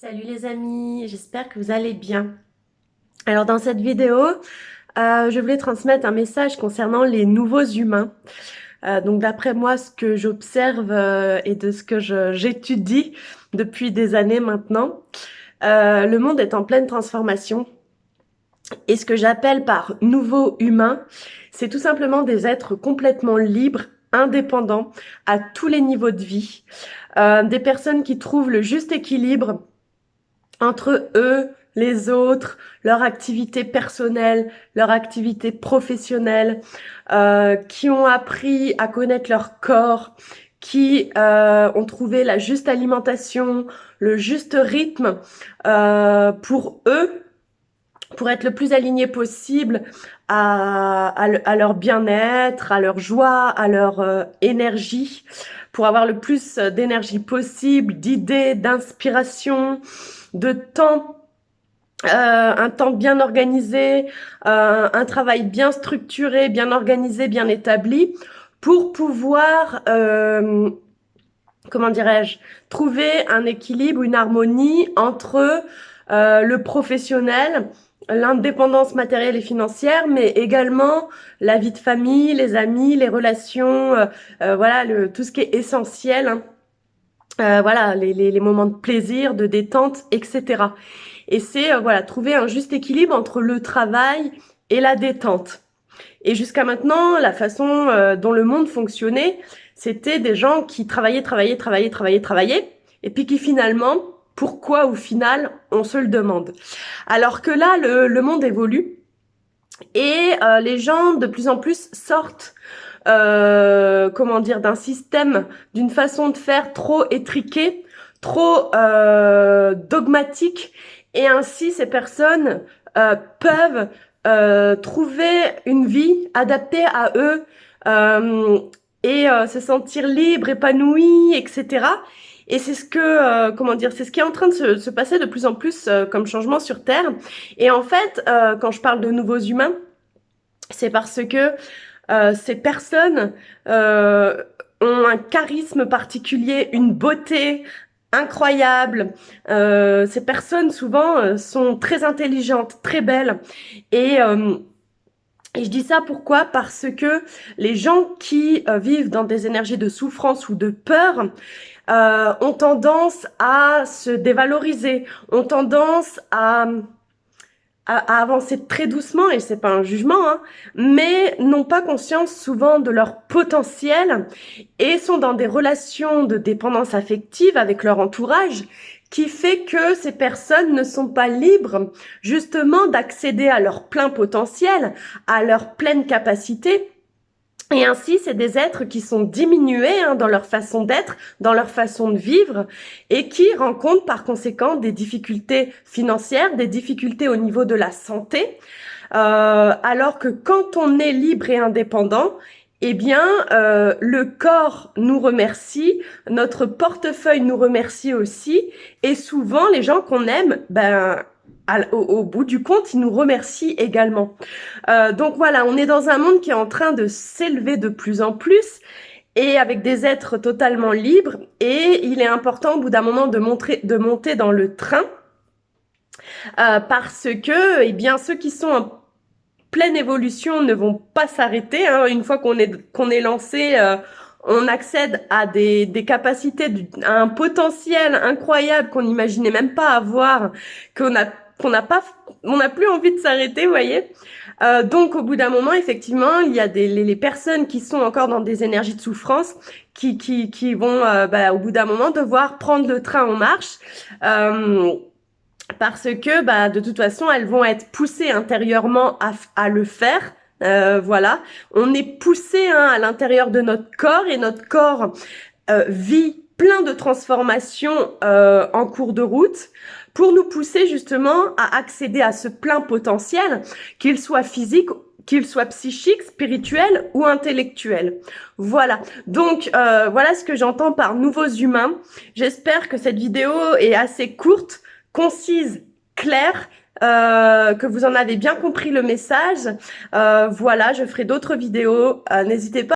Salut les amis, j'espère que vous allez bien. Alors dans cette vidéo, je voulais transmettre un message concernant les nouveaux humains. Donc d'après moi, ce que j'observe et de ce que j'étudie depuis des années maintenant, le monde est en pleine transformation. Et ce que j'appelle par nouveaux humains, c'est tout simplement des êtres complètement libres, indépendants, à tous les niveaux de vie. Des personnes qui trouvent le juste équilibre entre eux, les autres, leur activité personnelle, leur activité professionnelle, qui ont appris à connaître leur corps, qui ont trouvé la juste alimentation, le juste rythme pour eux, pour être le plus aligné possible à leur bien-être, à leur joie, à leur énergie, pour avoir le plus d'énergie possible, d'idées, d'inspiration, de temps, un temps bien organisé, un travail bien structuré, bien organisé, bien établi, pour pouvoir, comment dirais-je, trouver un équilibre, une harmonie entre le professionnel, l'indépendance matérielle et financière, mais également la vie de famille, les amis, les relations, voilà, tout ce qui est essentiel, hein. Voilà, les moments de plaisir, de détente, etc. Et c'est voilà, trouver un juste équilibre entre le travail et la détente. Et jusqu'à maintenant, la façon dont le monde fonctionnait, c'était des gens qui travaillaient, et puis qui finalement, pourquoi au final, on se le demande. Alors que là, le monde évolue et les gens de plus en plus sortent comment dire, d'un système, d'une façon de faire trop étriquée, trop dogmatique, et ainsi ces personnes peuvent trouver une vie adaptée à eux et se sentir libre, épanoui, etc. Et c'est ce que, comment dire, c'est ce qui est en train de se passer de plus en plus comme changement sur Terre. Et en fait, quand je parle de nouveaux humains, c'est parce que ces personnes ont un charisme particulier, une beauté incroyable. Ces personnes souvent sont très intelligentes, très belles. Et, euh, et je dis ça pourquoi? Parce que les gens qui vivent dans des énergies de souffrance ou de peur ont tendance à se dévaloriser, ont tendance à avancer très doucement, et c'est pas un jugement, hein, mais n'ont pas conscience souvent de leur potentiel et sont dans des relations de dépendance affective avec leur entourage, qui fait que ces personnes ne sont pas libres justement d'accéder à leur plein potentiel, à leur pleine capacité. Et ainsi, c'est des êtres qui sont diminués dans leur façon d'être, dans leur façon de vivre, et qui rencontrent par conséquent des difficultés financières, des difficultés au niveau de la santé, alors que quand on est libre et indépendant, eh bien, le corps nous remercie, notre portefeuille nous remercie aussi, et souvent les gens qu'on aime, au bout du compte, ils nous remercient également. Donc voilà, on est dans un monde qui est en train de s'élever de plus en plus et avec des êtres totalement libres, et il est important au bout d'un moment de monter dans le train parce que eh bien ceux qui sont en pleine évolution ne vont pas s'arrêter, hein. Une fois qu'on est lancé, on accède à des capacités, à un potentiel incroyable qu'on n'imaginait même pas avoir, qu'on n'a plus envie de s'arrêter, vous voyez. Donc au bout d'un moment, effectivement, il y a les personnes qui sont encore dans des énergies de souffrance, qui vont au bout d'un moment devoir prendre le train en marche. Parce que de toute façon, elles vont être poussées intérieurement à le faire. Voilà, on est poussé à l'intérieur de notre corps, et notre corps vit plein de transformations en cours de route pour nous pousser justement à accéder à ce plein potentiel, qu'il soit physique, qu'il soit psychique, spirituel ou intellectuel. Voilà, donc voilà ce que j'entends par nouveaux humains. J'espère que cette vidéo est assez courte, concise, claire, que vous en avez bien compris le message. Voilà, je ferai d'autres vidéos. N'hésitez pas